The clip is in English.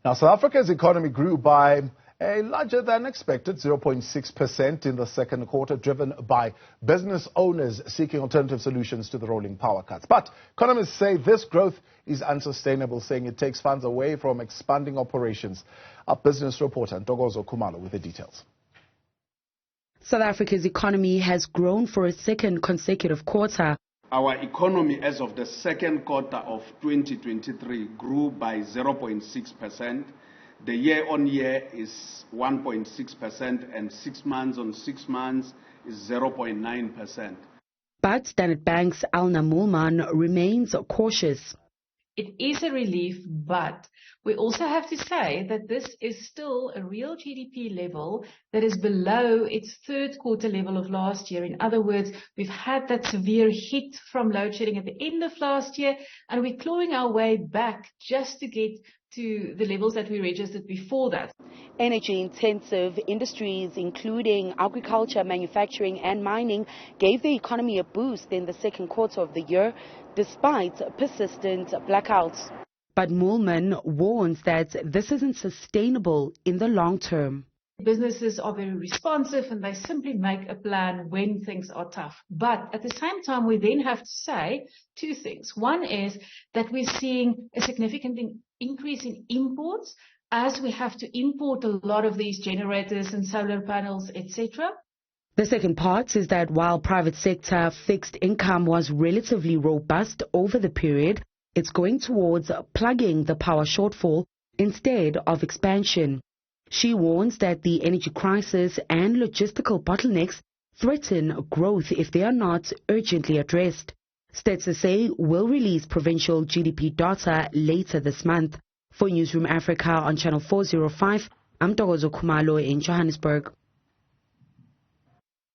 Now, South Africa's economy grew by a larger than expected 0.6% in the second quarter, driven by business owners seeking alternative solutions to the rolling power cuts. But economists say this growth is unsustainable, saying it takes funds away from expanding operations. Our business reporter, Ntokozo Khumalo, with the details. South Africa's economy has grown for a second consecutive quarter. Our economy as of the second quarter of 2023 grew by 0.6%. The year-on-year is 1.6%, and 6 months on 6 months is 0.9%. But Standard Bank's Alna Moolman remains cautious. It is a relief, but we also have to say that this is still a real GDP level that is below its third quarter level of last year. In other words, we've had that severe hit from load shedding at the end of last year, and we're clawing our way back just to get to the levels that we registered before that. Energy-intensive industries, including agriculture, manufacturing and mining, gave the economy a boost in the second quarter of the year, despite persistent blackouts. But Moolman warns that this isn't sustainable in the long term. Businesses are very responsive and they simply make a plan when things are tough. But at the same time, we then have to say two things. One is that we're seeing a significant increase in imports as we have to import a lot of these generators and solar panels, etc. The second part is that while private sector fixed income was relatively robust over the period, it's going towards plugging the power shortfall instead of expansion. She warns that the energy crisis and logistical bottlenecks threaten growth if they are not urgently addressed. Stats SA will release provincial GDP data later this month. For Newzroom Afrika on Channel 405, I'm Ntokozo Khumalo in Johannesburg.